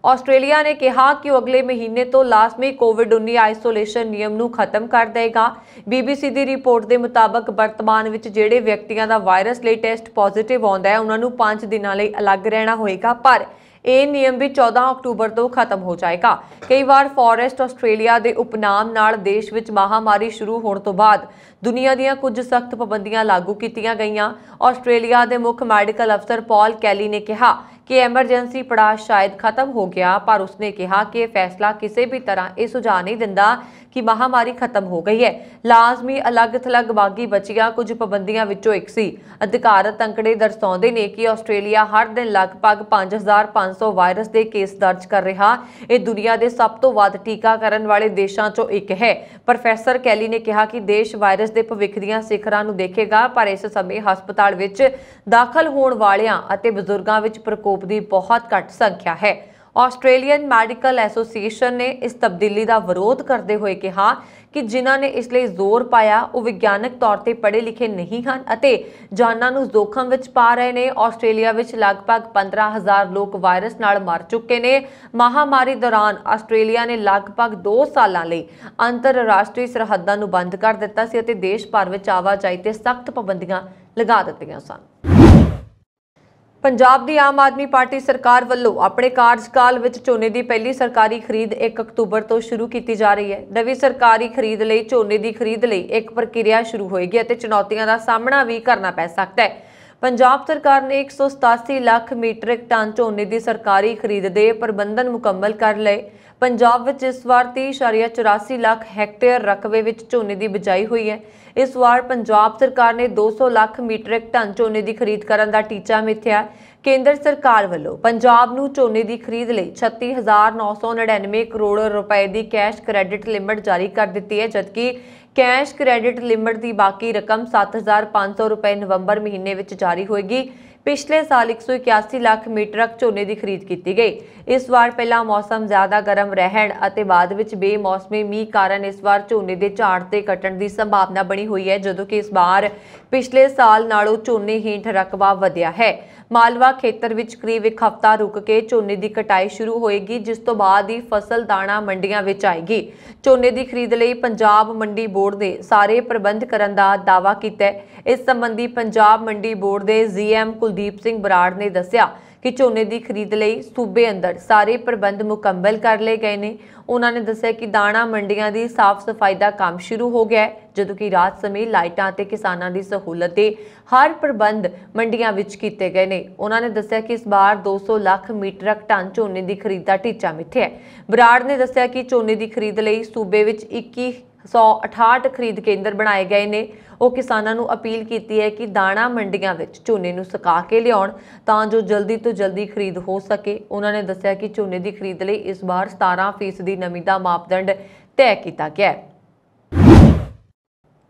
ਆਸਟ੍ਰੇਲੀਆ ਨੇ ਕਿਹਾ ਕਿ ਉਹ ਅਗਲੇ ਮਹੀਨੇ ਤੋਂ ਲਾਜ਼ਮੀ ਕੋਵਿਡ-19 ਆਈਸੋਲੇਸ਼ਨ ਨਿਯਮ ਨੂੰ ਖਤਮ ਕਰ ਦੇਗਾ। BBC ਦੀ ਰਿਪੋਰਟ ਦੇ ਮੁਤਾਬਕ ਵਰਤਮਾਨ ਵਿੱਚ ਜਿਹੜੇ ਵਿਅਕਤੀਆਂ ਦਾ ਵਾਇਰਸ ਲਈ ਟੈਸਟ ਪੋਜ਼ਿਟਿਵ ਆਉਂਦਾ ਹੈ ਉਹਨਾਂ ਨੂੰ 5 ਦਿਨਾਂ ਲਈ ਅਲੱਗ ਰਹਿਣਾ ਹੋਏਗਾ, ਪਰ ਇਹ ਨਿਯਮ ਵੀ 14 ਅਕਤੂਬਰ ਤੋਂ ਖਤਮ ਹੋ ਜਾਏਗਾ। ਕਈ ਵਾਰ ਫੋਰੈਸਟ ਆਸਟ੍ਰੇਲੀਆ ਦੇ ਉਪਨਾਮ ਨਾਲ ਦੇਸ਼ ਵਿੱਚ ਮਹਾਮਾਰੀ ਸ਼ੁਰੂ ਹੋਣ ਤੋਂ ਬਾਅਦ ਦੁਨੀਆ ਦੀਆਂ ਕੁਝ ਸਖਤ ਪਾਬੰਦੀਆਂ ਲਾਗੂ ਕੀਤੀਆਂ ਗਈਆਂ। ਆਸਟ੍ਰੇਲੀਆ ਦੇ ਮੁੱਖ ਮੈਡੀਕਲ ਅਫਸਰ ਪੌਲ ਕੈਲੀ ਨੇ ਕਿਹਾ ਕਿ ਐਮਰਜੈਂਸੀ ਪੜਾਅ ਸ਼ਾਇਦ ਖਤਮ ਹੋ ਗਿਆ, ਪਰ ਉਸਨੇ ਕਿਹਾ ਕਿ ਇਹ ਫੈਸਲਾ ਕਿਸੇ ਵੀ ਤਰ੍ਹਾਂ ਇਹ ਸੁਝਾਅ ਨਹੀਂ ਦਿੰਦਾ ਕਿ ਮਹਾਮਾਰੀ ਖਤਮ ਹੋ ਗਈ ਹੈ। ਲਾਜ਼ਮੀ ਅਲੱਗ-ਥਲੱਗ ਬਾਗੀ ਬਚੀਆਂ ਕੁਝ ਪਾਬੰਦੀਆਂ ਵਿੱਚੋਂ ਇੱਕ ਸੀ। ਅਧਿਕਾਰਤ ਅੰਕੜੇ ਦਰਸਾਉਂਦੇ ਨੇ ਕਿ ਆਸਟ੍ਰੇਲੀਆ ਹਰ ਦਿਨ ਲਗਭਗ 5500 ਵਾਇਰਸ ਦੇ ਕੇਸ ਦਰਜ ਕਰ ਰਿਹਾ। ਇਹ ਦੁਨੀਆ ਦੇ ਸਭ ਤੋਂ ਵੱਧ ਟੀਕਾਕਰਨ ਵਾਲੇ ਦੇਸ਼ਾਂ 'ਚੋਂ ਇੱਕ ਹੈ। ਪ੍ਰੋਫੈਸਰ ਕੈਲੀ ਨੇ ਕਿਹਾ ਕਿ ਦੇਸ਼ ਵਾਇਰਸ ਦੇ ਭਵਿੱਖ ਦੀਆਂ ਸਿਖਰਾਂ ਨੂੰ ਦੇਖੇਗਾ, ਪਰ ਇਸ ਸਮੇਂ ਹਸਪਤਾਲ ਵਿੱਚ ਦਾਖਲ ਹੋਣ ਵਾਲਿਆਂ ਅਤੇ ਬਜ਼ੁਰਗਾਂ ਵਿੱਚ ਪ੍ਰਕੋਪ ਦੀ ਬਹੁਤ ਘੱਟ ਸੰਖਿਆ ਹੈ। ਆਸਟ੍ਰੇਲੀਅਨ ਮੈਡੀਕਲ ਐਸੋਸੀਏਸ਼ਨ ਨੇ ਇਸ ਤਬਦੀਲੀ ਦਾ ਵਿਰੋਧ ਕਰਦੇ ਹੋਏ ਕਿਹਾ ਕਿ ਜਿਨ੍ਹਾਂ ਨੇ ਇਸ ਲਈ ਜ਼ੋਰ ਪਾਇਆ ਉਹ ਵਿਗਿਆਨਕ ਤੌਰ ਤੇ ਪੜ੍ਹੇ ਲਿਖੇ ਨਹੀਂ ਹਨ ਅਤੇ ਜਾਨਾਂ ਨੂੰ ਜ਼ੋਖਮ ਵਿੱਚ ਪਾ ਰਹੇ ਨੇ। ਆਸਟ੍ਰੇਲੀਆ ਵਿੱਚ ਲਗਭਗ 15000 ਲੋਕ ਵਾਇਰਸ ਨਾਲ ਮਰ ਚੁੱਕੇ ਨੇ। ਮਹਾਮਾਰੀ ਦੌਰਾਨ ਆਸਟ੍ਰੇਲੀਆ ਨੇ ਲਗਭਗ 2 ਸਾਲਾਂ ਲਈ ਅੰਤਰਰਾਸ਼ਟਰੀ ਸਰਹੱਦਾਂ ਨੂੰ ਬੰਦ ਕਰ ਦਿੱਤਾ ਸੀ ਅਤੇ ਦੇਸ਼ ਭਰ ਵਿੱਚ ਆਵਾਜਾਈ ਤੇ ਸਖਤ ਪਾਬੰਦੀਆਂ ਲਗਾ ਦਿੱਤੀਆਂ ਸਨ। ਪੰਜਾਬ ਦੀ ਆਮ ਆਦਮੀ ਪਾਰਟੀ ਸਰਕਾਰ ਵੱਲੋਂ ਆਪਣੇ ਕਾਰਜਕਾਲ ਵਿੱਚ ਝੋਨੇ ਦੀ ਪਹਿਲੀ ਸਰਕਾਰੀ ਖਰੀਦ 1 ਅਕਤੂਬਰ ਤੋਂ ਸ਼ੁਰੂ ਕੀਤੀ ਜਾ ਰਹੀ ਹੈ। ਨਵੀਂ ਸਰਕਾਰੀ ਖਰੀਦ ਲਈ ਝੋਨੇ ਦੀ ਖਰੀਦ ਲਈ ਇੱਕ ਪ੍ਰਕਿਰਿਆ ਸ਼ੁਰੂ ਹੋਏਗੀ ਅਤੇ ਚੁਣੌਤੀਆਂ ਦਾ ਸਾਹਮਣਾ ਵੀ ਕਰਨਾ ਪੈ ਸਕਦਾ ਹੈ। पंजाब सरकार ने 187 लाख मीट्रिक टन झोने की सरकारी खरीद के प्रबंधन मुकम्मल कर लए। पंजाब विच इस वार 30.84 लाख हैक्टेयर रकबे विच झोने की बिजाई हुई है। इस वार पंजाब सरकार ने 200 लाख मीट्रिक टन झोने की खरीद करने का टीचा मिथ्या। केंद्र सरकार वालों पंजाब नूं झोने की खरीद लई 36,999 करोड़ रुपए की कैश क्रेडिट लिमिट जारी कर दी है, जबकि कैश क्रेडिट लिमिट की बाकी रकम 7,500 रुपए नवंबर महीने में जारी होएगी। पिछले साल 181 लाख मीट्रिक झोने की खरीद की गई। इस बार पहला मौसम ज्यादा गर्म रहन अते बाद विच बेमौसमी मीह कारण इस बार झोने के झाड़ ते कटण की संभावना बनी हुई है, जदों कि इस बार पिछले साल नालों झोने हीठ रकबा वधिया है। मालवा खेतर विच करीब एक हफ्ता रुक के झोने की कटाई शुरू होएगी, जिस तो बाद ही फसल दाणा मंडियां विच आएगी। झोने की खरीद लई पंजाब मंडी बोर्ड ने सारे प्रबंध करन दा दावा कीता है। इस संबंधी पंजाब मंडी बोर्ड के GM कुलदीप सिंह बराड़ ने दस्सिया कि झोने की खरीद लई सूबे अंदर सारे प्रबंध मुकम्मल कर लए गए ने। उन्होंने दस्सिया कि दाणा मंडियां की साफ सफाई का काम शुरू हो गया है, जदों कि रात समय लाइटां ते किसानां की सहूलत के हर प्रबंध मंडियां विच कीते गए ने। उन्होंने दस्सिया कि इस बार 200 लाख मीट्रिक टन झोने की खरीद का टीचा मिथ्या है। बराड़ ने दस्सिया कि झोने की खरीद लई सूबे विच 2168 खरीद केंद्र बनाए गए ने। वो किसानां नूं अपील की है कि दाणा मंडियां विच झोने नूं सुका के लियाउण तां जो जल्दी तो जल्दी खरीद हो सके। उन्होंने दस्सिया कि झोने की खरीद लई इस बार 17% नमी का मापदंड तय किया गया है।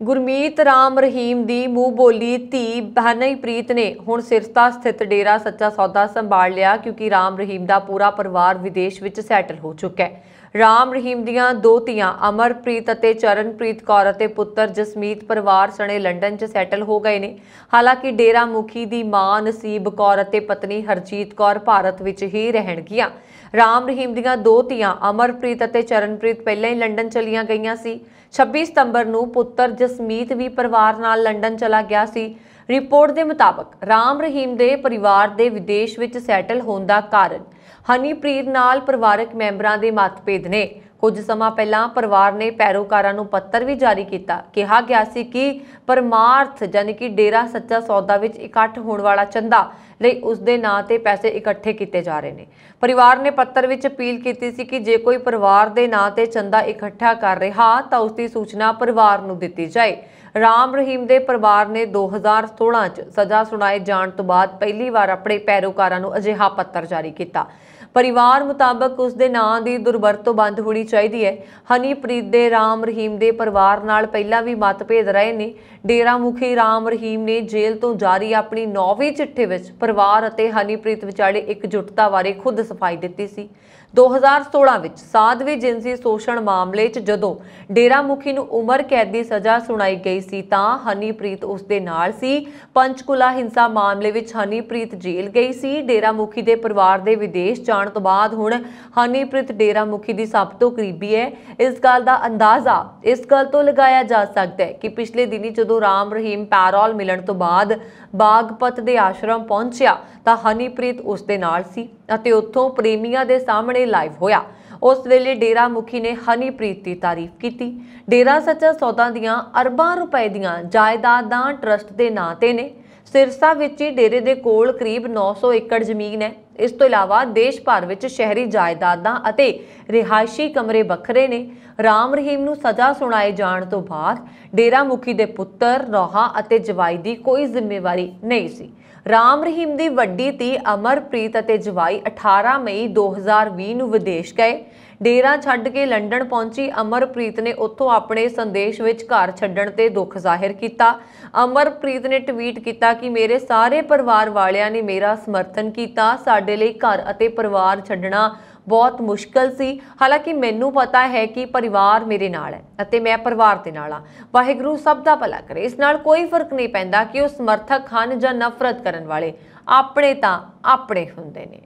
गुरमीत राम रहीम की मूँह बोली धी हनीप्रीत ने हुण सिरसा स्थित डेरा सच्चा सौदा संभाल लिया, क्योंकि राम रहीम का पूरा परिवार विदेश विच सैटल हो चुका है। राम रहीम दियां दो धीआं अमरप्रीत अते चरणप्रीत कौर अते पुत्र जसमीत परिवार सने लंडन च सैटल हो गए ने। हालांकि डेरा मुखी की मां नसीब कौर अते पत्नी हरजीत कौर भारत विच ही रहणगियां। राम रहीम दियां दो धीआं अमरप्रीत अते चरणप्रीत पहले ही लंडन चलियां गईयां सी। 26 सितंबर नूं पुत्र जसमीत भी परिवार नाल लंडन चला गया सी। रिपोर्ट के मुताबक राम रहीम के परिवार के विदेश विच सैटल होने का कारण हनीप्रीत नाल परिवारक मैंबरां दे मतभेद ने। कुछ समा पहला परिवार ने पैरोकारां नूं पत्र भी जारी किया। कहा गया सी कि परमार्थ यानी कि डेरा सच्चा सौदा विच इकट्ठ होने वाला चंदा लई उसदे नां ते पैसे इकट्ठे किए जा रहे हैं। परिवार ने पत्र विच अपील की सी कि जे कोई परिवार दे नां ते चंदा इकट्ठा कर रहा तां उसकी सूचना परिवार नूं दित्ती जाए। राम रहीम के परिवार ने 2016 च सज़ा सुनाए जाण तो बाद पहली बार अपने पैरोकारां नूं अजिहा पत्र जारी किया। परिवार मुताबक उसके नां की दुरवरतों बंद होनी चाहिए है। हनीप्रीत दे राम रहीम के परिवार नाल पहला भी मतभेद रहे ने। डेरा मुखी राम रहीम ने जेल तो जारी अपनी 9वीं चिट्ठी विच परिवार अते हनीप्रीत विचाले एकजुटता बारे खुद सफाई दी सी। 2016 विच साधवी जिनसी शोषण मामले च जदों डेरा मुखी नूं उमर कैद की सज़ा सुनाई गई सी तां हनीप्रीत उसदे नाल सी। पंचकुला हिंसा मामले विच हनीप्रीत जेल गई सी। डेरा मुखी दे परिवार दे विदेश जाण तो बाद हुण हनीप्रीत डेरा मुखी दी सब तो करीबी है। इस गल दा अंदाज़ा इस गल तो लगाया जा सकता है कि पिछले दिनी जदों राम रहीम पैरोल मिलण तो बाद बागपत दे आश्रम पहुंचिया तां हनीप्रीत उसदे नाल सी अते उत्थों प्रेमियां दे सामने लाइव होया। उस वेले डेरा मुखी ने हनीप्रीत की तारीफ की। डेरा सच्चा सौदा दियां अरबां रुपए दियां जायदादां ट्रस्ट के नां ते ने। सिरसा विच ही डेरे दे कोल करीब 900 एकड़ जमीन है। इस तो इलावा देश भर विच शहरी जायदादां अते रिहायशी कमरे बखरे ने। राम रहीम नूं सज़ा सुनाए जाण तो बाद डेरा मुखी दे पुत्तर नौहा अते जवाई दी कोई जिम्मेवारी नहीं सी। राम रहीम की वड्डी धी अमरप्रीत अते जवाई 18 मई 2020 नूं विदेश गए। डेरा छड्ड के लंडन पहुंची अमरप्रीत ने उत्थों अपने संदेश विच घर छड्डण ते दुख जाहिर किया। अमरप्रीत ने ट्वीट किया कि मेरे सारे परिवार वालियां ने मेरा समर्थन किया। साडे लई घर अते परिवार छड्डना बहुत मुश्किल सी। हालांकि मैनू पता है कि परिवार मेरे नाल है अते मैं परिवार दे नाल हां। वाहिगुरू सब दा भला करे। इस नाल कोई फर्क नहीं पैंदा कि वो समर्थक हन जां नफरत करन वाले, अपने तां अपने हुंदे ने।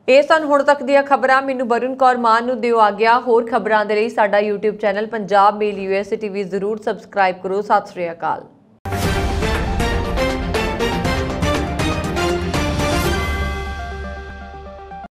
ਇਹ ਸਨ ਹੁਣ तक ਦੀਆਂ ਖਬਰਾਂ। ਮੈਨੂੰ ਵਰੁਣ ਕੌਰ ਮਾਨ ਨੂੰ ਦਿਓ ਆ ਗਿਆ। ਹੋਰ ਖਬਰਾਂ ਦੇ ਲਈ ਸਾਡਾ YouTube ਚੈਨਲ ਪੰਜਾਬ ਮੇਲ USA TV ਜ਼ਰੂਰ ਸਬਸਕ੍ਰਾਈਬ ਕਰੋ। ਸਤਿ ਸ਼੍ਰੀ ਅਕਾਲ।